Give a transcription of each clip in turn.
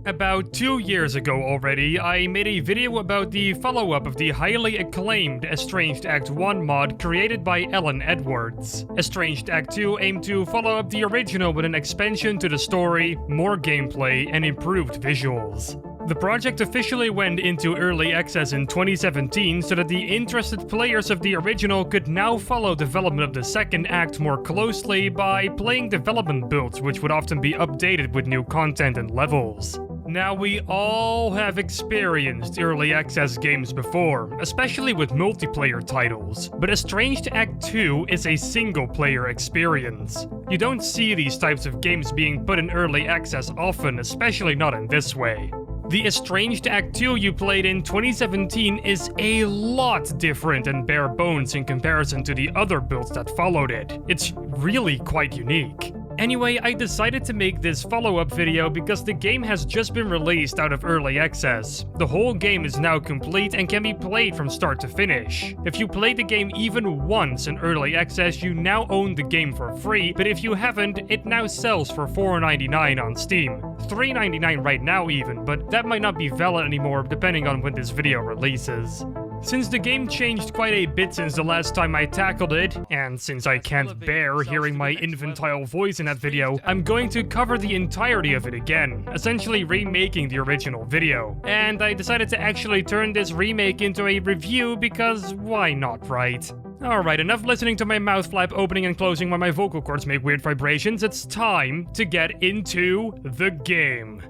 About 2 years ago already, I made a video about the follow-up of the highly acclaimed Estranged Act 1 mod created by Ellen Edwards. Estranged Act 2 aimed to follow up the original with an expansion to the story, more gameplay, and improved visuals. The project officially went into early access in 2017 so that the interested players of the original could now follow development of the second act more closely by playing development builds, which would often be updated with new content and levels. Now, we all have experienced early access games before, especially with multiplayer titles, but Estranged Act 2 is a single-player experience. You don't see these types of games being put in early access often, especially not in this way. The Estranged Act 2 you played in 2017 is a lot different and bare bones in comparison to the other builds that followed it. It's really quite unique. Anyway, I decided to make this follow-up video because the game has just been released out of early access. The whole game is now complete and can be played from start to finish. If you played the game even once in early access, you now own the game for free, but if you haven't, it now sells for $4.99 on Steam. $3.99 right now even, but that might not be valid anymore depending on when this video releases. Since the game changed quite a bit since the last time I tackled it, and since I can't bear hearing my infantile voice in that video, I'm going to cover the entirety of it again, essentially remaking the original video. And I decided to actually turn this remake into a review because why not, right? Alright, enough listening to my mouth flap opening and closing while my vocal cords make weird vibrations. It's time to get into the game.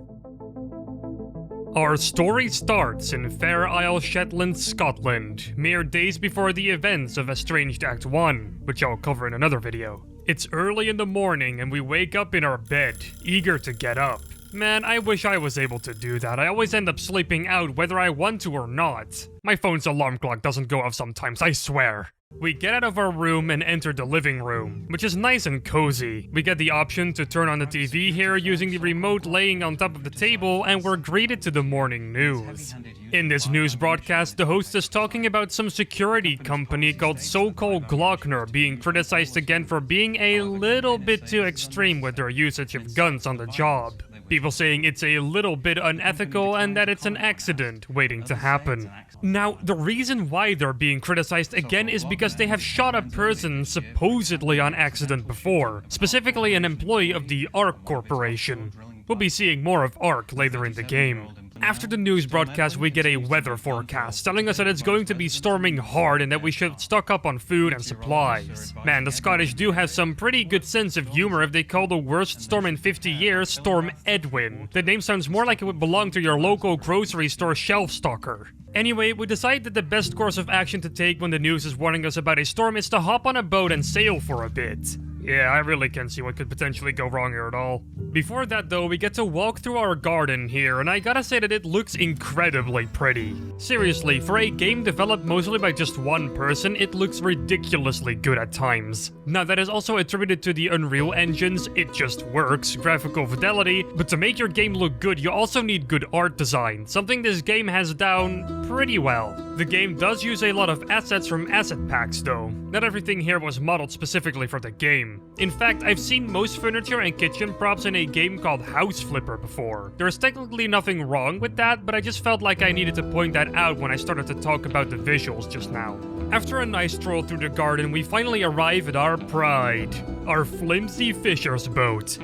Our story starts in Fair Isle, Shetland, Scotland, mere days before the events of Estranged Act 1, which I'll cover in another video. It's early in the morning and we wake up in our bed, eager to get up. Man, I wish I was able to do that. I always end up sleeping out whether I want to or not. My phone's alarm clock doesn't go off sometimes, I swear. We get out of our room and enter the living room, which is nice and cozy. We get the option to turn on the TV here using the remote laying on top of the table, and we're greeted to the morning news. In this news broadcast, the host is talking about some security company called So-Called Glockner being criticized again for being a little bit too extreme with their usage of guns on the job. People saying it's a little bit unethical and that it's an accident waiting to happen. Now, the reason why they're being criticized again is because they have shot a person supposedly on accident before, specifically an employee of the ARC Corporation. We'll be seeing more of ARC later in the game. After the news broadcast, we get a weather forecast, telling us that it's going to be storming hard and that we should stock up on food and supplies. Man, the Scottish do have some pretty good sense of humor if they call the worst storm in 50 years Storm Edwin. The name sounds more like it would belong to your local grocery store shelf stalker. Anyway, we decide that the best course of action to take when the news is warning us about a storm is to hop on a boat and sail for a bit. Yeah, I really can't see what could potentially go wrong here at all. Before that though, we get to walk through our garden here, and I gotta say that it looks incredibly pretty. Seriously, for a game developed mostly by just one person, it looks ridiculously good at times. Now that is also attributed to the Unreal engines, it just works, graphical fidelity, but to make your game look good, you also need good art design, something this game has down pretty well. The game does use a lot of assets from asset packs though. Not everything here was modeled specifically for the game. In fact, I've seen most furniture and kitchen props in a game called House Flipper before. There's technically nothing wrong with that, but I just felt like I needed to point that out when I started to talk about the visuals just now. After a nice stroll through the garden, we finally arrive at our pride, our flimsy fisher's boat.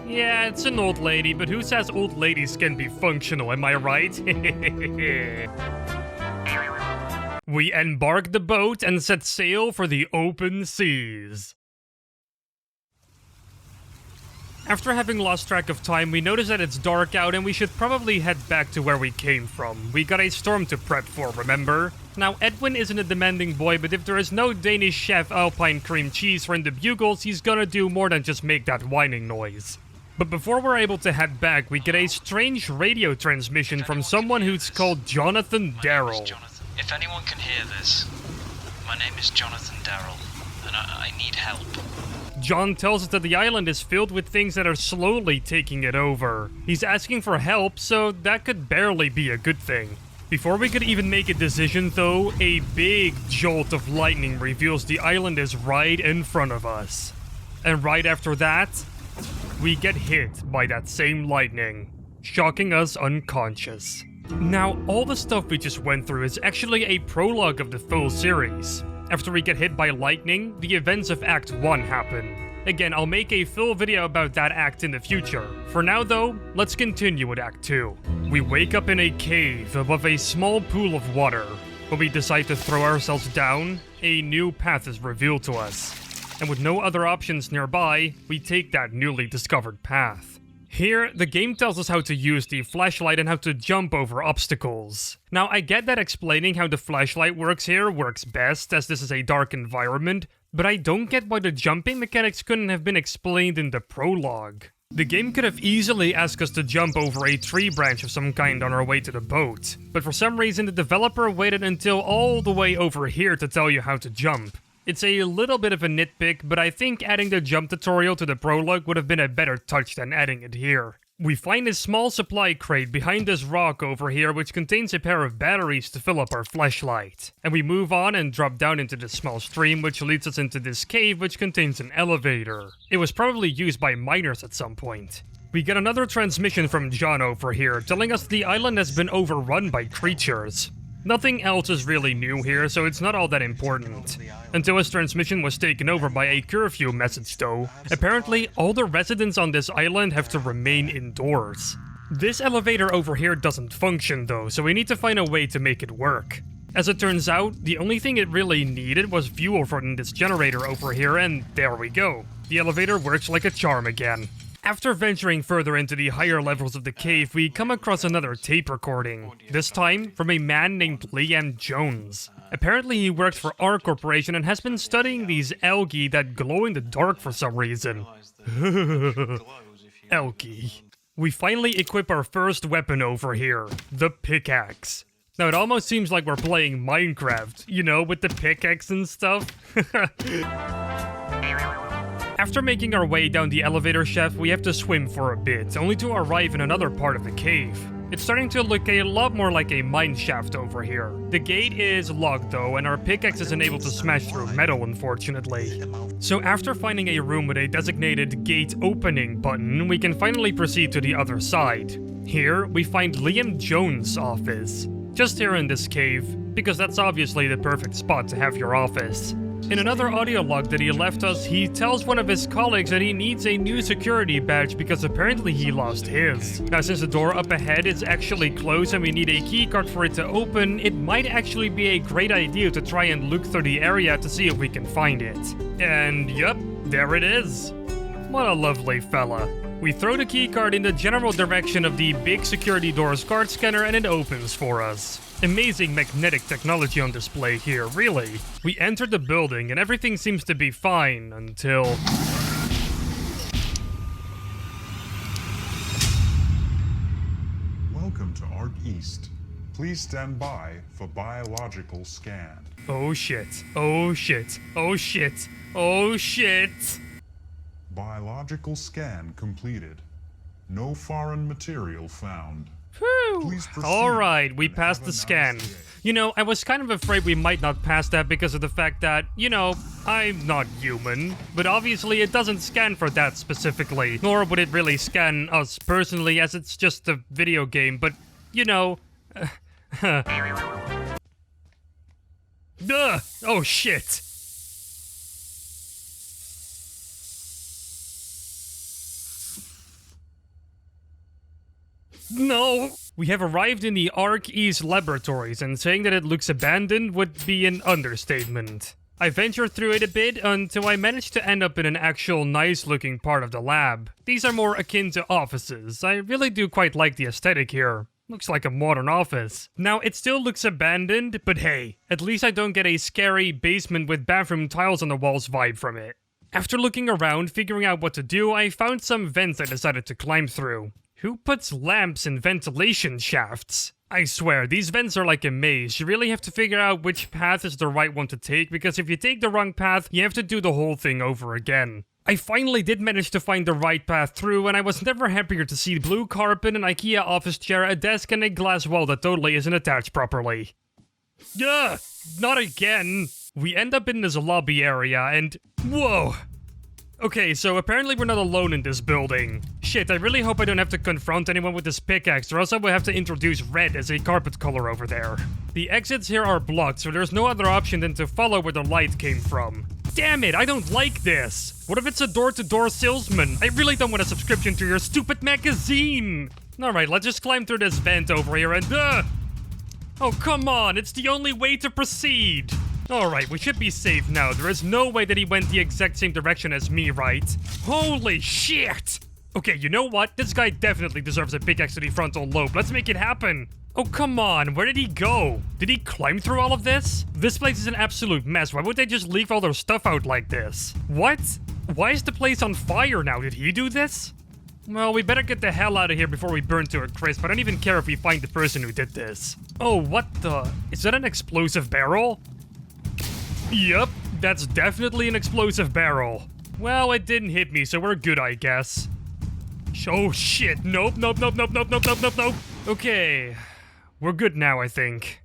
Yeah, it's an old lady, but who says old ladies can be functional, am I right? We embark the boat and set sail for the open seas. After having lost track of time, we notice that it's dark out and we should probably head back to where we came from. We got a storm to prep for, remember? Now, Edwin isn't a demanding boy, but if there is no Danish chef Alpine cream cheese for in the bugles, he's gonna do more than just make that whining noise. But before we're able to head back, we get a strange radio transmission from someone who's called Jonathan Darrell. If anyone can hear this, my name is Jonathan Darrell, and I need help. John tells us that the island is filled with things that are slowly taking it over. He's asking for help, so that could barely be a good thing. Before we could even make a decision though, a big jolt of lightning reveals the island is right in front of us. And right after that, we get hit by that same lightning. shocking us unconscious. Now, all the stuff we just went through is actually a prologue of the full series. After we get hit by lightning, the events of Act 1 happen. Again, I'll make a full video about that act in the future. For now though, let's continue with Act 2. We wake up in a cave above a small pool of water. When we decide to throw ourselves down, a new path is revealed to us. And with no other options nearby, we take that newly discovered path. Here, the game tells us how to use the flashlight and how to jump over obstacles. Now, I get that explaining how the flashlight works here works best, as this is a dark environment, but I don't get why the jumping mechanics couldn't have been explained in the prologue. The game could have easily asked us to jump over a tree branch of some kind on our way to the boat, but for some reason the developer waited until all the way over here to tell you how to jump. It's a little bit of a nitpick, but I think adding the jump tutorial to the prologue would have been a better touch than adding it here. We find a small supply crate behind this rock over here which contains a pair of batteries to fill up our flashlight. And we move on and drop down into this small stream which leads us into this cave which contains an elevator. It was probably used by miners at some point. We get another transmission from John over here telling us the island has been overrun by creatures. Nothing else is really new here, so it's not all that important. Until his transmission was taken over by a curfew message though. Apparently, all the residents on this island have to remain indoors. This elevator over here doesn't function though, so we need to find a way to make it work. As it turns out, the only thing it really needed was fuel from this generator over here, and there we go. The elevator works like a charm again. After venturing further into the higher levels of the cave, we come across another tape recording, this time from a man named Liam Jones. Apparently he worked for our corporation and has been studying these algae that glow in the dark for some reason. Algae. We finally equip our first weapon over here, the pickaxe. Now it almost seems like we're playing Minecraft, you know, with the pickaxe and stuff. After making our way down the elevator shaft, we have to swim for a bit, only to arrive in another part of the cave. It's starting to look a lot more like a mine shaft over here. The gate is locked though, and our pickaxe isn't able to smash through metal, unfortunately. So after finding a room with a designated gate opening button, we can finally proceed to the other side. Here, we find Liam Jones' office. Just here in this cave, because that's obviously the perfect spot to have your office. In another audio log that he left us, he tells one of his colleagues that he needs a new security badge because apparently he lost his. Now since the door up ahead is actually closed and we need a keycard for it to open, it might actually be a great idea to try and look through the area to see if we can find it. And yep, there it is. What a lovely fella. We throw the keycard in the general direction of the big security door's card scanner and it opens for us. Amazing magnetic technology on display here, really. We enter the building and everything seems to be fine until... Welcome to Arc East. Please stand by for biological scan. Oh shit. Oh shit. Oh shit. Oh shit. Biological scan completed. No foreign material found. Whew. Alright, we passed the scan. You know, I was kind of afraid we might not pass that because of the fact that, you know, I'm not human. But obviously it doesn't scan for that specifically. Nor would it really scan us personally as it's just a video game. But, you know... Oh shit! No! We have arrived in the Arc East laboratories, and saying that it looks abandoned would be an understatement. I ventured through it a bit until I managed to end up in an actual nice-looking part of the lab. These are more akin to offices. I really do quite like the aesthetic here. Looks like a modern office. Now, it still looks abandoned, but hey, at least I don't get a scary basement with bathroom tiles on the walls vibe from it. After looking around, figuring out what to do, I found some vents I decided to climb through. Who puts lamps in ventilation shafts? I swear, these vents are like a maze. You really have to figure out which path is the right one to take, because if you take the wrong path, you have to do the whole thing over again. I finally did manage to find the right path through, and I was never happier to see blue carpet, an IKEA office chair, a desk, and a glass wall that totally isn't attached properly. Ugh! Not again! We end up in this lobby area, and... whoa! Okay, so apparently we're not alone in this building. Shit, I really hope I don't have to confront anyone with this pickaxe, or else I will have to introduce red as a carpet color over there. The exits here are blocked, so there's no other option than to follow where the light came from. Damn it, I don't like this! What if it's a door-to-door salesman? I really don't want a subscription to your stupid magazine! Alright, let's just climb through this vent over here and oh, come on, it's the only way to proceed! Alright, we should be safe now. There is no way that he went the exact same direction as me, right? Holy shit! Okay, you know what? This guy definitely deserves a pickaxe to the frontal lobe. Let's make it happen! Oh, come on, where did he go? Did he climb through all of this? This place is an absolute mess. Why would they just leave all their stuff out like this? What? Why is the place on fire now? Did he do this? Well, we better get the hell out of here before we burn to a crisp. I don't even care if we find the person who did this. Oh, what the? Is that an explosive barrel? Yup, that's definitely an explosive barrel. Well, it didn't hit me, so we're good, I guess. Oh shit, nope. Okay, we're good now, I think.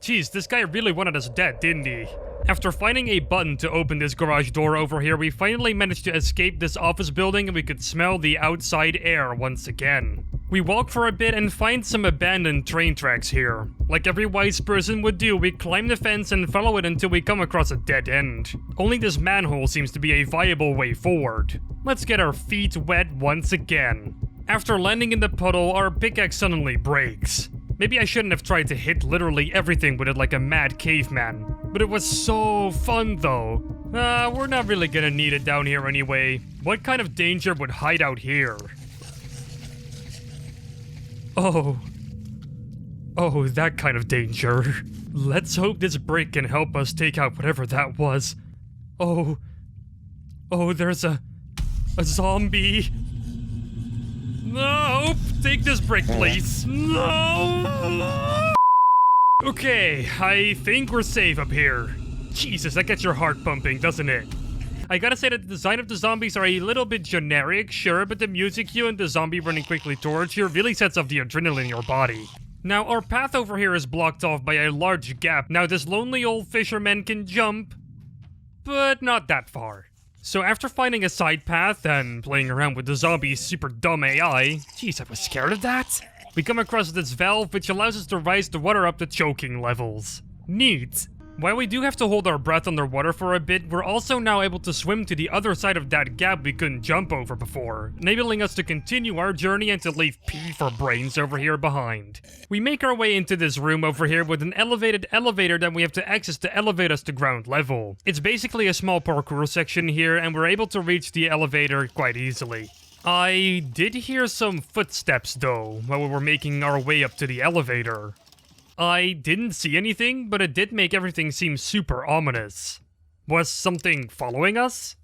Jeez, this guy really wanted us dead, didn't he? After finding a button to open this garage door over here, we finally managed to escape this office building and we could smell the outside air once again. We walk for a bit and find some abandoned train tracks here. Like every wise person would do, we climb the fence and follow it until we come across a dead end. Only this manhole seems to be a viable way forward. Let's get our feet wet once again. After landing in the puddle, our pickaxe suddenly breaks. Maybe I shouldn't have tried to hit literally everything with it like a mad caveman. But it was so fun though. We're not really gonna need it down here anyway. What kind of danger would hide out here? Oh, that kind of danger. Let's hope this brick can help us take out whatever that was. Oh, there's a zombie. No, take this brick, please. No. Okay, I think we're safe up here. Jesus, that gets your heart pumping, doesn't it? I gotta say that the design of the zombies are a little bit generic, sure, but the music cue and the zombie running quickly towards you really sets off the adrenaline in your body. Now, our path over here is blocked off by a large gap. Now, this lonely old fisherman can jump, but not that far. So after finding a side path and playing around with the zombie's super dumb AI, jeez, I was scared of that. We come across this valve which allows us to raise the water up to choking levels. Neat. While we do have to hold our breath underwater for a bit, we're also now able to swim to the other side of that gap we couldn't jump over before, enabling us to continue our journey and to leave P for brains over here behind. We make our way into this room over here with an elevated elevator that we have to access to elevate us to ground level. It's basically a small parkour section here, and we're able to reach the elevator quite easily. I did hear some footsteps though, while we were making our way up to the elevator. I didn't see anything, but it did make everything seem super ominous. Was something following us?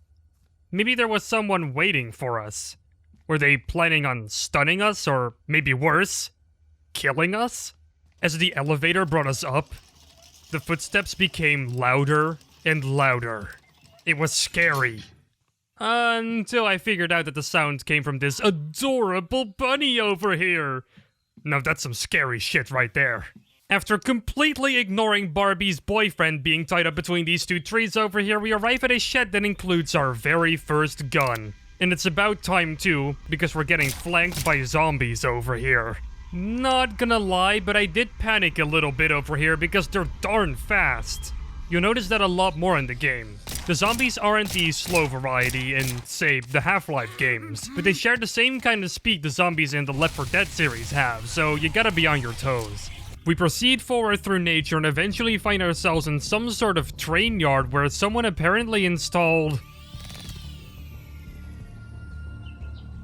Maybe there was someone waiting for us. Were they planning on stunning us, or maybe worse, killing us? As the elevator brought us up, the footsteps became louder and louder. It was scary. Until I figured out that the sound came from this adorable bunny over here. Now that's some scary shit right there. After completely ignoring Barbie's boyfriend being tied up between these two trees over here, we arrive at a shed that includes our very first gun. And it's about time too, because we're getting flanked by zombies over here. Not gonna lie, but I did panic a little bit over here because they're darn fast. You'll notice that a lot more in the game. The zombies aren't the slow variety in, say, the Half-Life games, but they share the same kind of speed the zombies in the Left 4 Dead series have, so you gotta be on your toes. We proceed forward through nature and eventually find ourselves in some sort of train yard where someone apparently installed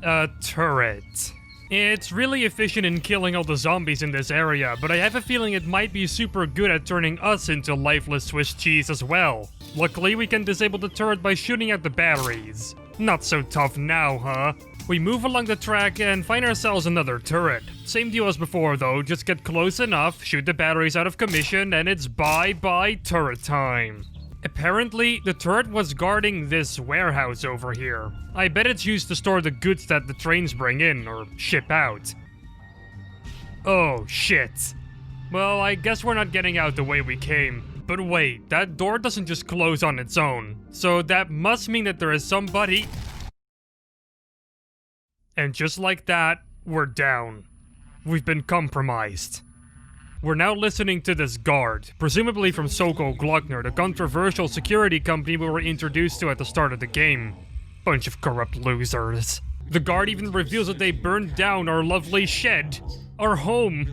a turret. It's really efficient in killing all the zombies in this area, but I have a feeling it might be super good at turning us into lifeless Swiss cheese as well. Luckily, we can disable the turret by shooting out the batteries. Not so tough now, huh? We move along the track and find ourselves another turret. Same deal as before though, just get close enough, shoot the batteries out of commission, and it's bye-bye turret time. Apparently, the turret was guarding this warehouse over here. I bet it's used to store the goods that the trains bring in, or ship out. Oh, shit. Well, I guess we're not getting out the way we came. But wait, that door doesn't just close on its own. So that must mean that there is somebody And just like that, we're down. We've been compromised. We're now listening to this guard, presumably from Sokol Glockner, the controversial security company we were introduced to at the start of the game. Bunch of corrupt losers. The guard even reveals that they burned down our lovely shed. Our home.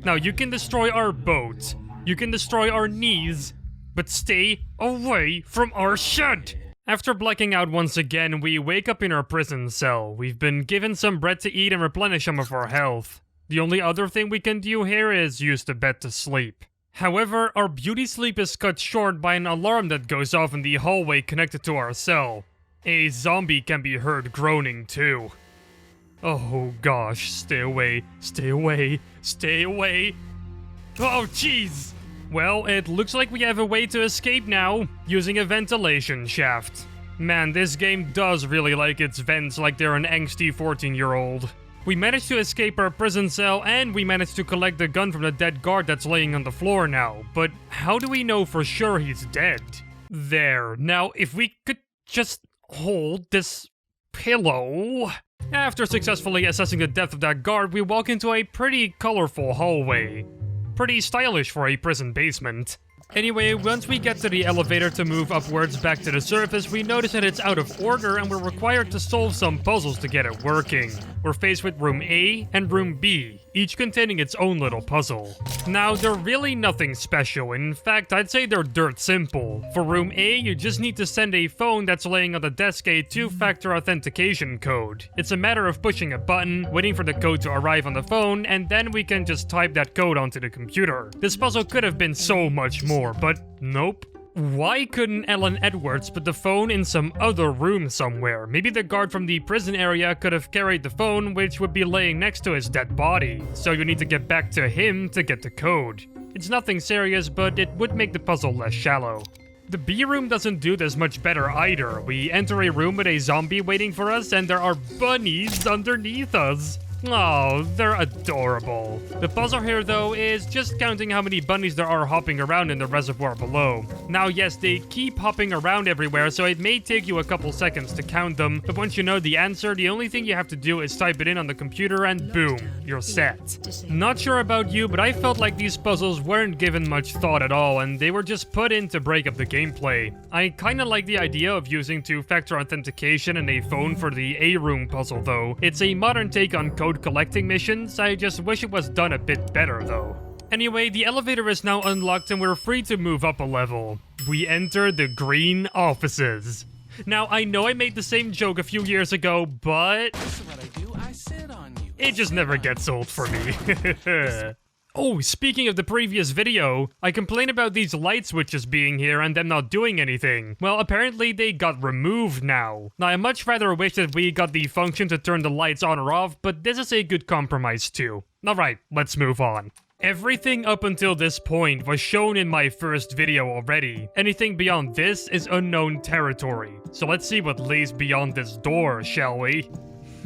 Now you can destroy our boat. You can destroy our knees. But stay away from our shed! After blacking out once again, we wake up in our prison cell. We've been given some bread to eat and replenish some of our health. The only other thing we can do here is use the bed to sleep. However, our beauty sleep is cut short by an alarm that goes off in the hallway connected to our cell. A zombie can be heard groaning too. Oh gosh, stay away, stay away, stay away. Oh jeez! Well, it looks like we have a way to escape now, using a ventilation shaft. Man, this game does really like its vents like they're an angsty 14-year-old. We managed to escape our prison cell, and we managed to collect the gun from the dead guard that's laying on the floor now. But how do we know for sure he's dead? There. Now, if we could just hold this pillow... After successfully assessing the depth of that guard, we walk into a pretty colorful hallway. Pretty stylish for a prison basement. Anyway, once we get to the elevator to move upwards back to the surface, we notice that it's out of order and we're required to solve some puzzles to get it working. We're faced with room A and room B, each containing its own little puzzle. Now, they're really nothing special. In fact, I'd say they're dirt simple. For room A, you just need to send a phone that's laying on the desk a two-factor authentication code. It's a matter of pushing a button, waiting for the code to arrive on the phone, and then we can just type that code onto the computer. This puzzle could have been so much more, but nope. Why couldn't Ellen Edwards put the phone in some other room somewhere? Maybe the guard from the prison area could have carried the phone, which would be laying next to his dead body. So you need to get back to him to get the code. It's nothing serious, but it would make the puzzle less shallow. The B room doesn't do this much better either. We enter a room with a zombie waiting for us, and there are bunnies underneath us. Oh, they're adorable. The puzzle here, though, is just counting how many bunnies there are hopping around in the reservoir below. Now, yes, they keep hopping around everywhere, so it may take you a couple seconds to count them, but once you know the answer, the only thing you have to do is type it in on the computer and boom, you're set. Not sure about you, but I felt like these puzzles weren't given much thought at all, and they were just put in to break up the gameplay. I kinda like the idea of using two-factor authentication and a phone for the A-room puzzle, though. It's a modern take on code collecting missions. I just wish it was done a bit better though. Anyway, the elevator is now unlocked and we're free to move up a level. We enter the green offices. Now, I know I made the same joke a few years ago, but it just never gets old for me. Oh, speaking of the previous video, I complained about these light switches being here and them not doing anything. Well, apparently they got removed now. Now, I much rather wish that we got the function to turn the lights on or off, but this is a good compromise too. Alright, let's move on. Everything up until this point was shown in my first video already. Anything beyond this is unknown territory. So let's see what lays beyond this door, shall we?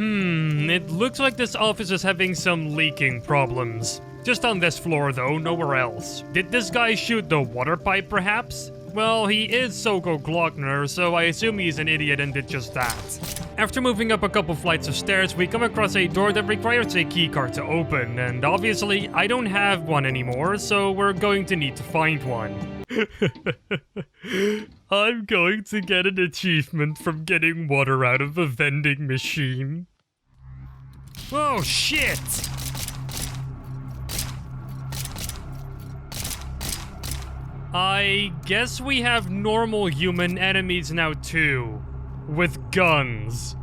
It looks like this office is having some leaking problems. Just on this floor though, nowhere else. Did this guy shoot the water pipe perhaps? Well, he is Sokol Glockner, so I assume he's an idiot and did just that. After moving up a couple flights of stairs, we come across a door that requires a keycard to open, and obviously I don't have one anymore, so we're going to need to find one. I'm going to get an achievement from getting water out of a vending machine. Oh shit! I guess we have normal human enemies now too, with guns.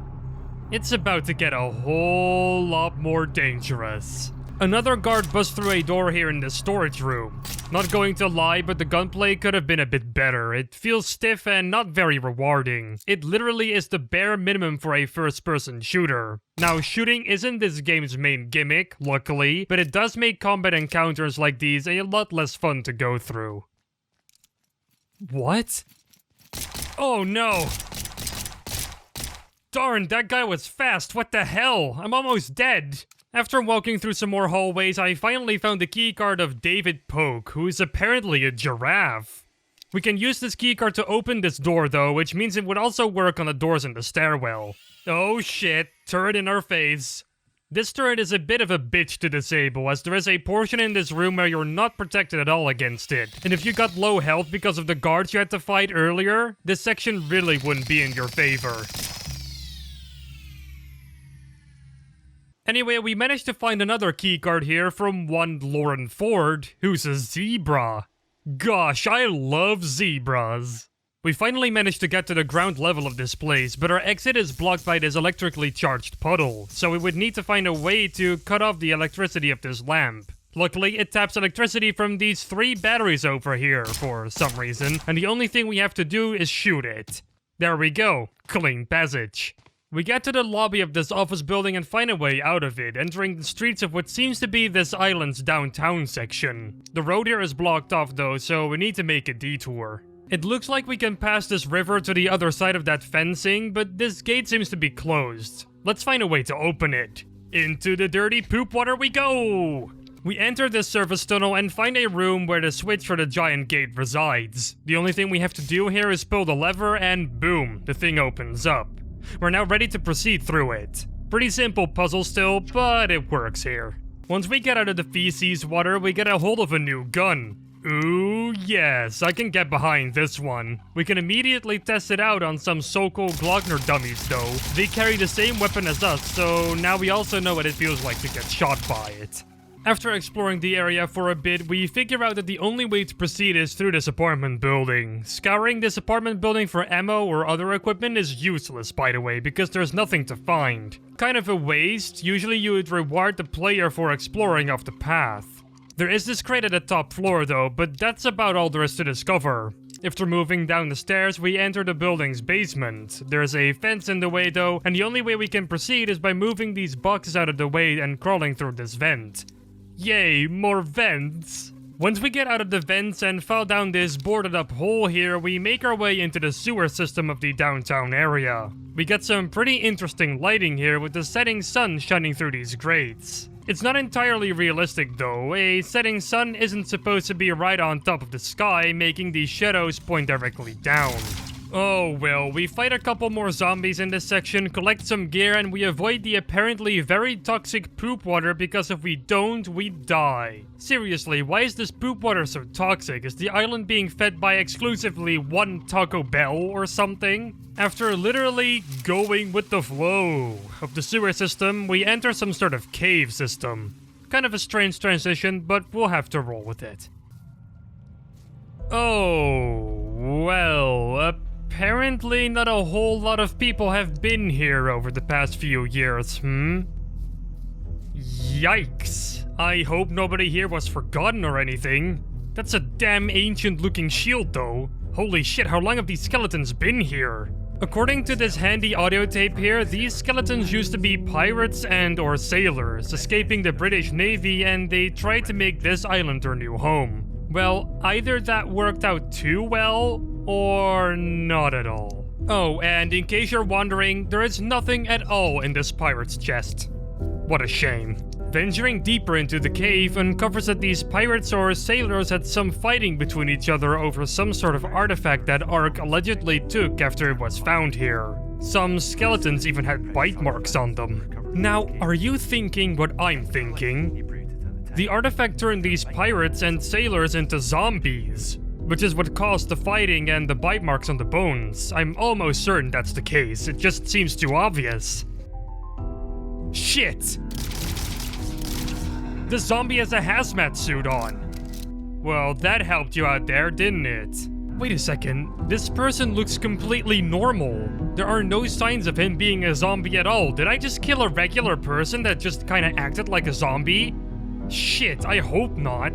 It's about to get a whole lot more dangerous. Another guard busts through a door here in the storage room. Not going to lie, but the gunplay could have been a bit better. It feels stiff and not very rewarding. It literally is the bare minimum for a first-person shooter. Now, shooting isn't this game's main gimmick, luckily, but it does make combat encounters like these a lot less fun to go through. What? Oh no! Darn, that guy was fast, what the hell? I'm almost dead! After walking through some more hallways, I finally found the keycard of David Polk, who is apparently a giraffe. We can use this keycard to open this door though, which means it would also work on the doors in the stairwell. Oh shit, turret in our face. This turret is a bit of a bitch to disable, as there is a portion in this room where you're not protected at all against it. And if you got low health because of the guards you had to fight earlier, this section really wouldn't be in your favor. Anyway, we managed to find another keycard here from one Lauren Ford, who's a zebra. Gosh, I love zebras. We finally managed to get to the ground level of this place, but our exit is blocked by this electrically charged puddle, so we would need to find a way to cut off the electricity of this lamp. Luckily, it taps electricity from these 3 batteries over here for some reason, and the only thing we have to do is shoot it. There we go. Clean passage. We get to the lobby of this office building and find a way out of it, entering the streets of what seems to be this island's downtown section. The road here is blocked off though, so we need to make a detour. It looks like we can pass this river to the other side of that fencing, but this gate seems to be closed. Let's find a way to open it. Into the dirty poop water we go! We enter this service tunnel and find a room where the switch for the giant gate resides. The only thing we have to do here is pull the lever and boom, the thing opens up. We're now ready to proceed through it. Pretty simple puzzle still, but it works here. Once we get out of the feces water, we get a hold of a new gun. Ooh, yes, I can get behind this one. We can immediately test it out on some so-called Glockner dummies though. They carry the same weapon as us, so now we also know what it feels like to get shot by it. After exploring the area for a bit, we figure out that the only way to proceed is through this apartment building. Scouring this apartment building for ammo or other equipment is useless, by the way, because there's nothing to find. Kind of a waste. Usually you would reward the player for exploring off the path. There is this crate at the top floor though, but that's about all there is to discover. After moving down the stairs, we enter the building's basement. There's a fence in the way though, and the only way we can proceed is by moving these boxes out of the way and crawling through this vent. Yay, more vents! Once we get out of the vents and fall down this boarded up hole here, we make our way into the sewer system of the downtown area. We get some pretty interesting lighting here with the setting sun shining through these grates. It's not entirely realistic though. A setting sun isn't supposed to be right on top of the sky, making the shadows point directly down. Oh well, we fight a couple more zombies in this section, collect some gear, and we avoid the apparently very toxic poop water because if we don't, we die. Seriously, why is this poop water so toxic? Is the island being fed by exclusively one Taco Bell or something? After literally going with the flow of the sewer system, we enter some sort of cave system. Kind of a strange transition, but we'll have to roll with it. Oh, well, apparently not a whole lot of people have been here over the past few years, Yikes. I hope nobody here was forgotten or anything. That's a damn ancient looking shield though. Holy shit, how long have these skeletons been here? According to this handy audio tape here, these skeletons used to be pirates and or sailors, escaping the British Navy, and they tried to make this island their new home. Well, either that worked out too well, or not at all. Oh, and in case you're wondering, there is nothing at all in this pirate's chest. What a shame. Venturing deeper into the cave uncovers that these pirates or sailors had some fighting between each other over some sort of artifact that Ark allegedly took after it was found here. Some skeletons even had bite marks on them. Now, are you thinking what I'm thinking? The artifact turned these pirates and sailors into zombies, which is what caused the fighting and the bite marks on the bones. I'm almost certain that's the case, it just seems too obvious. Shit! The zombie has a hazmat suit on. Well, that helped you out there, didn't it? Wait a second, this person looks completely normal. There are no signs of him being a zombie at all. Did I just kill a regular person that just kinda acted like a zombie? Shit, I hope not.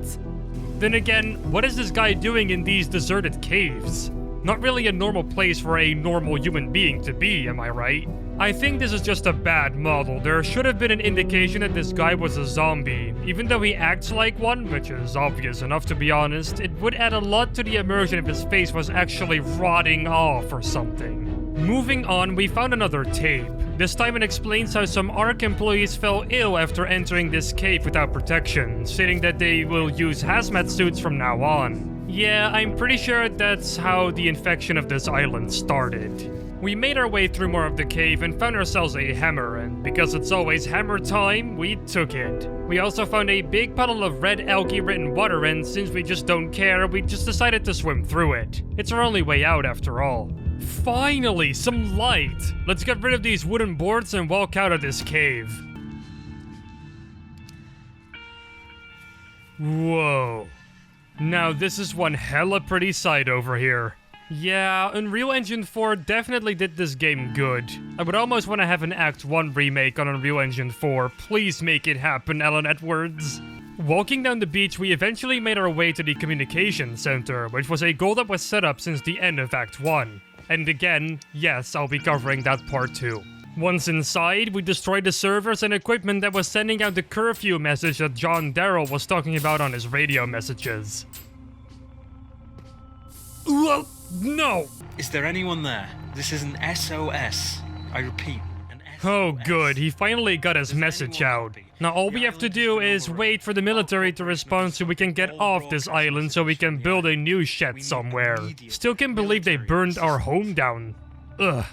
Then again, what is this guy doing in these deserted caves? Not really a normal place for a normal human being to be, am I right? I think this is just a bad model. There should have been an indication that this guy was a zombie. Even though he acts like one, which is obvious enough to be honest, it would add a lot to the immersion if his face was actually rotting off or something. Moving on, we found another tape. This time it explains how some Ark employees fell ill after entering this cave without protection, stating that they will use hazmat suits from now on. Yeah, I'm pretty sure that's how the infection of this island started. We made our way through more of the cave and found ourselves a hammer, and because it's always hammer time, we took it. We also found a big puddle of red algae-ridden water, and since we just don't care, we just decided to swim through it. It's our only way out after all. Finally, some light! Let's get rid of these wooden boards and walk out of this cave. Whoa. Now this is one hella pretty sight over here. Yeah, Unreal Engine 4 definitely did this game good. I would almost want to have an Act 1 remake on Unreal Engine 4. Please make it happen, Alan Edwards. Walking down the beach, we eventually made our way to the Communications Center, which was a goal that was set up since the end of Act 1. And again, yes, I'll be covering that part too. Once inside, we destroyed the servers and equipment that was sending out the curfew message that John Darrell was talking about on his radio messages. Well, no! Is there anyone there? This is an SOS. I repeat, an SOS. Oh good, he finally got his message out. Now all we have to do is wait for the military to respond so we can get off this island so we can build a new shed somewhere. Still can't believe they burned our home down. Ugh.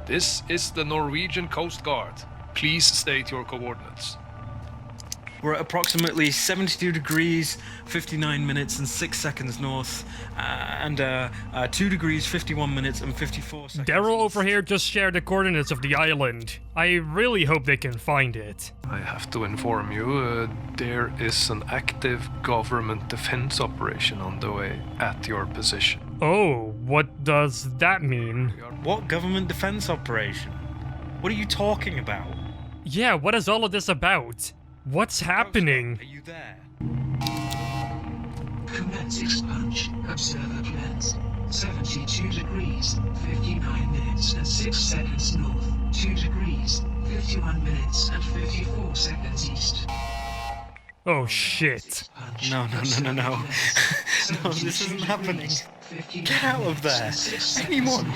This is the Norwegian Coast Guard. Please state your coordinates. We're at approximately 72 degrees, 59 minutes and 6 seconds north, and 2 degrees, 51 minutes and 54 seconds. Daryl over here just shared the coordinates of the island. I really hope they can find it. I have to inform you, there is an active government defense operation on the way at your position. Oh, what does that mean? What government defense operation? What are you talking about? Yeah, what is all of this about? What's happening? Are you there? Commence expunge. Observer plans. 72 degrees, 59 minutes and 6 seconds north. 2 degrees, 51 minutes and 54 seconds east. Oh shit. No. No, this isn't happening. Get out of there. Anyone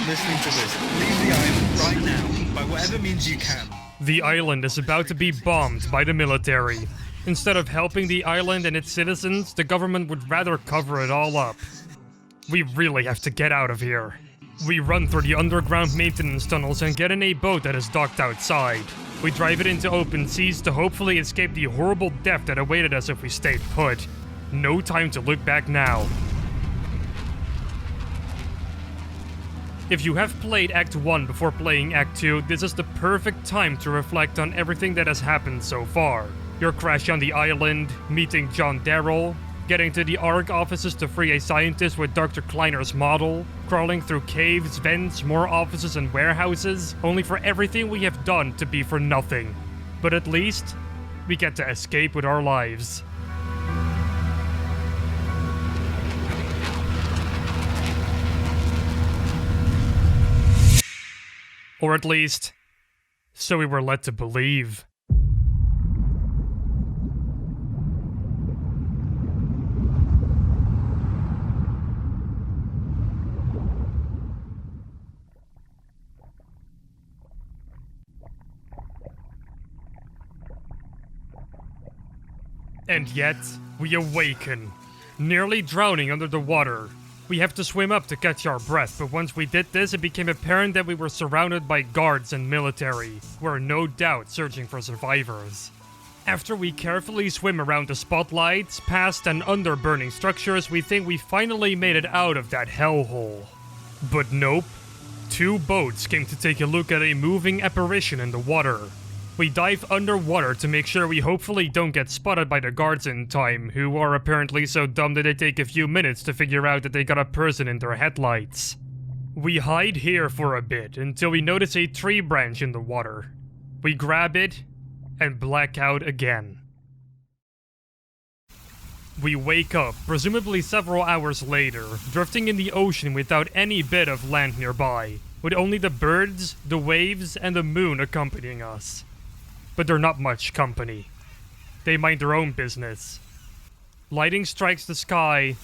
listening to this, leave the island right now, by whatever means you can. The island is about to be bombed by the military. Instead of helping the island and its citizens, the government would rather cover it all up. We really have to get out of here. We run through the underground maintenance tunnels and get in a boat that is docked outside. We drive it into open seas to hopefully escape the horrible death that awaited us if we stayed put. No time to look back now. If you have played Act 1 before playing Act 2, this is the perfect time to reflect on everything that has happened so far. Your crash on the island, meeting John Darrell, getting to the ARC offices to free a scientist with Dr. Kleiner's model, crawling through caves, vents, more offices and warehouses, only for everything we have done to be for nothing. But at least, we get to escape with our lives. Or at least, so we were led to believe. And yet, we awaken, nearly drowning under the water. We have to swim up to catch our breath, but once we did this, it became apparent that we were surrounded by guards and military, who are no doubt searching for survivors. After we carefully swim around the spotlights, past and under burning structures, we think we finally made it out of that hellhole. But nope. 2 boats came to take a look at a moving apparition in the water. We dive underwater to make sure we hopefully don't get spotted by the guards in time, who are apparently so dumb that they take a few minutes to figure out that they got a person in their headlights. We hide here for a bit until we notice a tree branch in the water. We grab it and black out again. We wake up, presumably several hours later, drifting in the ocean without any bit of land nearby, with only the birds, the waves, and the moon accompanying us. But they're not much company. They mind their own business. Lighting strikes the sky,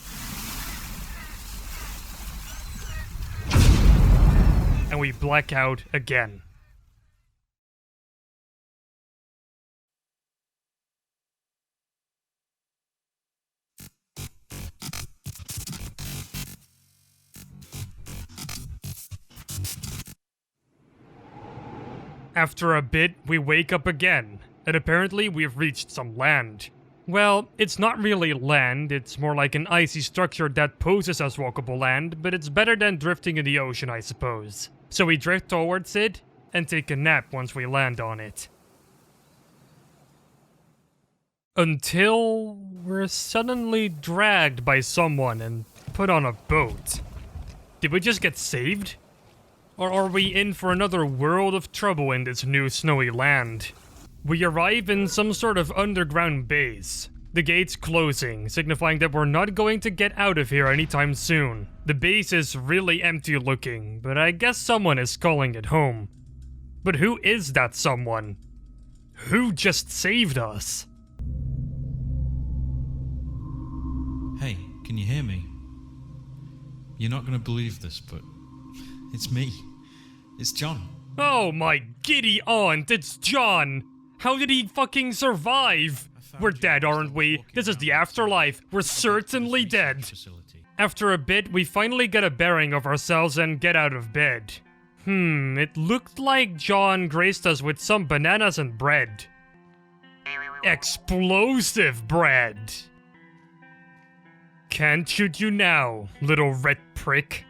and we black out again. After a bit, we wake up again, and apparently we've reached some land. Well, it's not really land, it's more like an icy structure that poses as walkable land, but it's better than drifting in the ocean, I suppose. So we drift towards it, and take a nap once we land on it. Until we're suddenly dragged by someone and put on a boat. Did we just get saved? Or are we in for another world of trouble in this new snowy land? We arrive in some sort of underground base. The gates closing, signifying that we're not going to get out of here anytime soon. The base is really empty looking, but I guess someone is calling it home. But who is that someone? Who just saved us? Hey, can you hear me? You're not gonna believe this, but it's me. It's John. Oh my giddy aunt, it's John! How did he fucking survive? We're dead, aren't we? This is the afterlife. We're certainly dead. After a bit, we finally get a bearing of ourselves and get out of bed. It looked like John graced us with some bananas and bread. Explosive bread! Can't shoot you now, little red prick.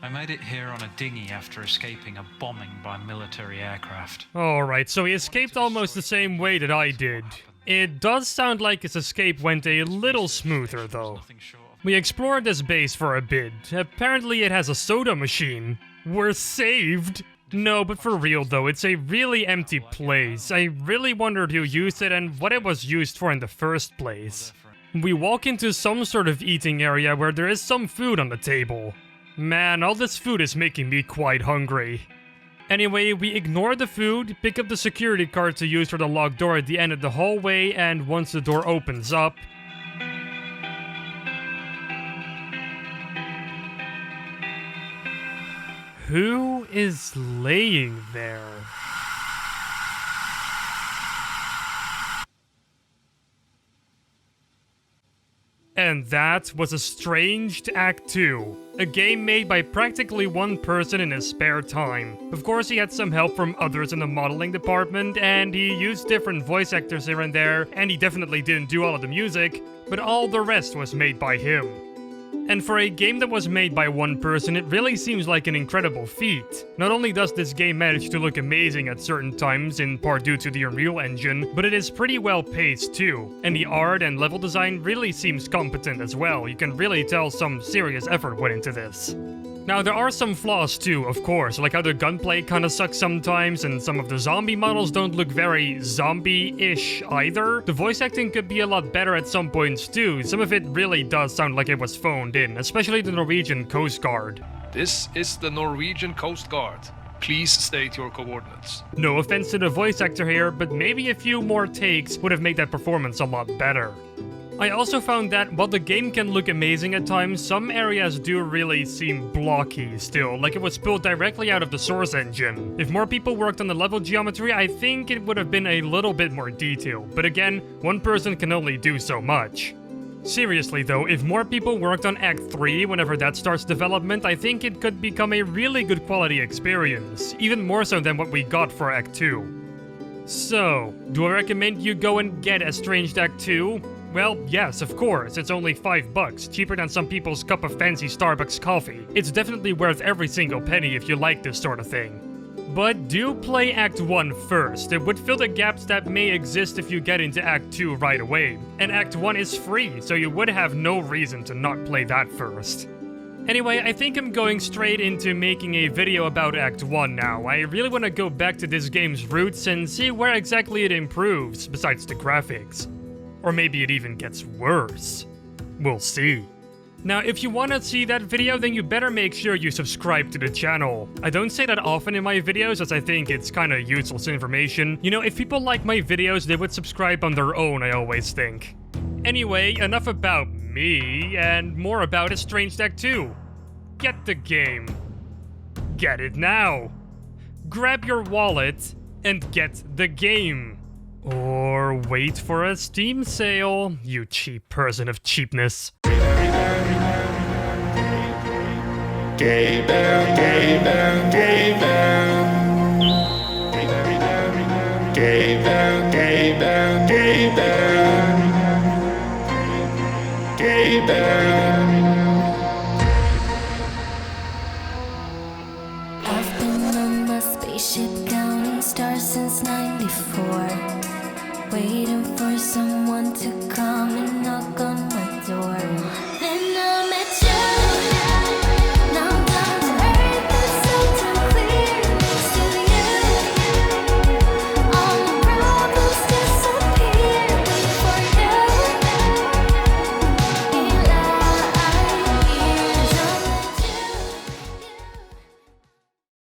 I made it here on a dinghy after escaping a bombing by military aircraft. Alright, so he escaped almost the same way that I did. It does sound like his escape went a little smoother, though. We explored this base for a bit. Apparently it has a soda machine. We're saved! No, but for real though, it's a really empty place. I really wondered who used it and what it was used for in the first place. We walk into some sort of eating area where there is some food on the table. Man, all this food is making me quite hungry. Anyway, we ignore the food, pick up the security card to use for the locked door at the end of the hallway, and once the door opens up... Who is laying there? And that was Estranged Act 2, a game made by practically one person in his spare time. Of course, he had some help from others in the modeling department, and he used different voice actors here and there, and he definitely didn't do all of the music, but all the rest was made by him. And for a game that was made by one person, it really seems like an incredible feat. Not only does this game manage to look amazing at certain times, in part due to the Unreal Engine, but it is pretty well paced too. And the art and level design really seems competent as well. You can really tell some serious effort went into this. Now, there are some flaws too, of course, like how the gunplay kinda sucks sometimes, and some of the zombie models don't look very zombie-ish either. The voice acting could be a lot better at some points too. Some of it really does sound like it was phoned in, especially the Norwegian Coast Guard. This is the Norwegian Coast Guard. Please state your coordinates. No offense to the voice actor here, but maybe a few more takes would have made that performance a lot better. I also found that while the game can look amazing at times, some areas do really seem blocky still, like it was pulled directly out of the source engine. If more people worked on the level geometry, I think it would have been a little bit more detailed, but again, one person can only do so much. Seriously though, if more people worked on Act 3 whenever that starts development, I think it could become a really good quality experience, even more so than what we got for Act 2. So, do I recommend you go and get Estranged Act 2? Well, yes, of course, it's only $5, cheaper than some people's cup of fancy Starbucks coffee. It's definitely worth every single penny if you like this sort of thing. But do play Act 1 first. It would fill the gaps that may exist if you get into Act 2 right away. And Act 1 is free, so you would have no reason to not play that first. Anyway, I think I'm going straight into making a video about Act 1 now. I really want to go back to this game's roots and see where exactly it improves, besides the graphics. Or maybe it even gets worse. We'll see. Now, if you want to see that video, then you better make sure you subscribe to the channel. I don't say that often in my videos, as I think it's kinda useless information. You know, if people like my videos, they would subscribe on their own, I always think. Anyway, enough about me, and more about Estranged Act 2. Get the game. Get it now. Grab your wallet, and get the game. Or wait for a Steam sale, you cheap person of cheapness. Gaben. Gaben, Gaben, Gaben, Gaben. I've been on my spaceship counting stars since '94, waiting for someone to come and knock on my door.